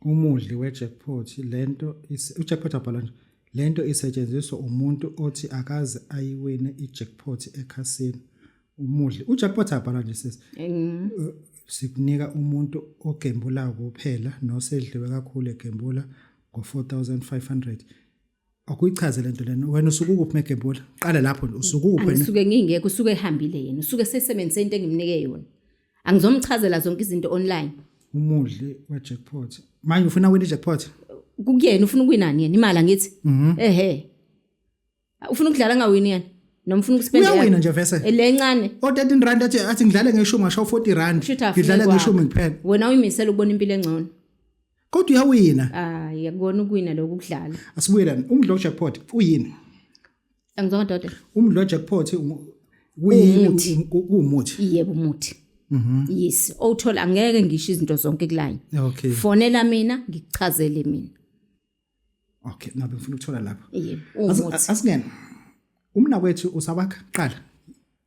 umudli we-jackpot lento u-jackpot abhala nje lento isetshenziswa umuntu othi akaze ayiwine i-jackpot ekhasini. Umudli u-jackpot abhala nje sisi sikunika umuntu ogembulayo kuphela nosedliwe kakhulu egembula ngo-4,500. Akuyichaze lento lena wena usuke ukuphi megembula qala lapho usuke uphi wena usuke ngingeke usuke ehambile yena usuke sesebenzise into engimnike yona angizomchazela zonke izinto online. Umudli we-jackpot manje ufuna win i-jackpot kuyena ufuna ukwinani yena imali angithi ufuna ukudlala ngawini yena noma ufuna ukuspenda uyawina nje vese lencane o13 athi ngidlale nge10 ngasho 40 ngidlale nge10 kuphela wena uyimisela ukubona impilo engcono kodwa uyawina yakubona ukuwina lokhu kudlala asibuye lana umdlo we-jackpot uyini angizona dodo umdlo we-jackpot uyini umuthi yebo umuthi yes uthola angeke ngisho izinto zonke kuline okay fonela mina ngikuchazele mina okay nabe ngifuna ukuthola lapho yebo asingena umna wethu usabakha qala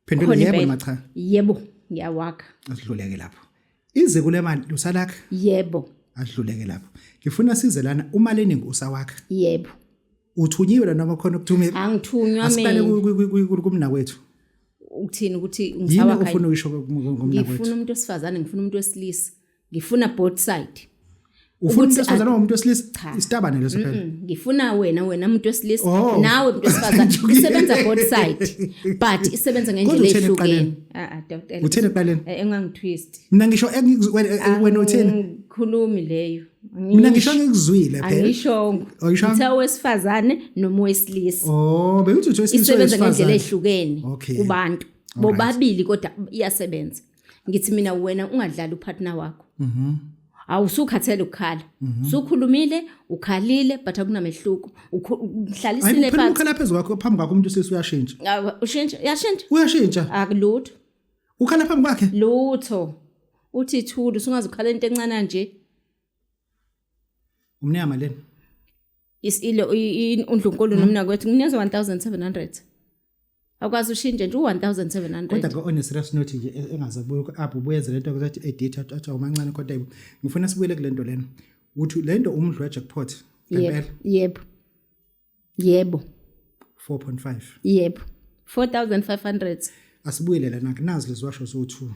phendula yebo noma cha yebo ngiyawakha asidluleke lapho iziko lemali usalakha yebo asidluleke lapho ngifuna size lana uma leningi usawakha yebo uthunyiwe la noma khona ukuthumela angithunywa mina asibale kumna wethu ukuthini ukuthi ngisawakha yini ufuna uyisho kumna wethu ngifuna umuntu osifazane ngifuna umuntu wesilisa ngifuna both side ufuna umuntu osifazane umuntu wesilisa isitabane leso phela ngifuna wena umuntu wesilisa nawe umuntu osifazane isebenza both side but isebenza ngendlela ehlukene doctor uthene eqaleni engangitwist mina ngisho wena uthene khulumi leyo mina ngisho ngikuzwile phela angisho ngitha wesifazane noma wesilisa bekuthi uthi wesilisa isebenza ngendlela ehlukene kubantu bobabili kodwa iyasebenza ngithi mina wena ungadlala upartner wakho awusukhathele ukukhala sukhulumile ukhalile but akunamehluko uhlalisile phansi ukhala phezulu kwakho phambi kwakho umuntu sesi uyashintsha uyashintsha akulutho ukhala phambi kwakhe lutho uthi thulu usungazukhala into encane nje umnyama leni isilo uNdlunkulu nomna kwethu nginikeza 1700 akwazi ushintshe nje u1700 kodwa ke on serious note nje engazabuye apho ubuyeze lento ukuthi edit athi awumancane kodwa ngifuna sibuyele kulento lena uthi lento umdlo we-jackpot ngempela yebo 4.5 yebo 4500 asibuyele lana nazi lesiwasho so2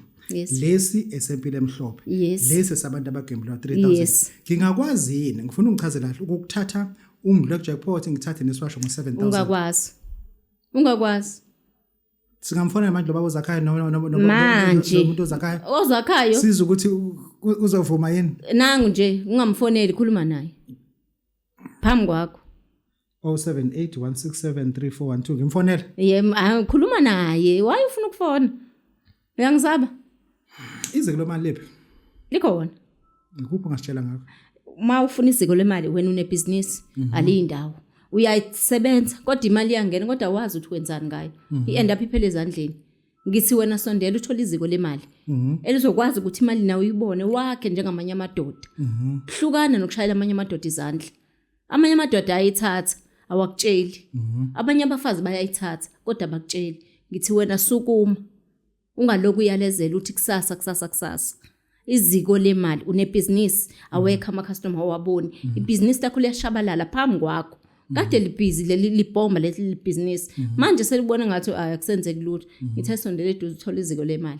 lesi esempile emhlophe lesi sabantu abagembula 3000 ngingakwazi yini ngifuna ungichazela kahle ukuthatha umdlo we-jackpot ngithathe nesiwasho ngo7000 ungakwazi singamfonela manje lo baba uZakhayo manje umuntu uZakhayo oZakhayo siza ukuthi uzovuma yini nangu nje ungamfoneli khuluma naye phambi kwakho 0781673412 ngimfonela khuluma naye why ufuna ukufona uyangizaba iziko lemali lephi likhona ngikuphi ngasitshela ngakho uma ufuna iziko lemali wena unebusiness aliyindawo uyayisebenza kodwa imali yangena kodwa wazi ukuthi wenzani ngayo i-end up iphele ezandleni ngithi wena sondela uthola iziko lemali elizokwazi ukuthi imali nawe uyibone wakhe njengamanye amadoda hlukana nokushayela amanye amadoda izandla amanye amadoda ayithatha awakutsheli abanye abafazi bayayithatha kodwa abakutsheli ngithi wena sukuma ungalokhu uyalezela uthi kusasa iziko lemali unebusiness awekho ama customer awaboni ibusiness lakho liyashabalala phambi kwakho kade libhizi libhoma leli business manje selibona ngathi akusenzeki lutho ngithe sondele eduze uthola iziko lemali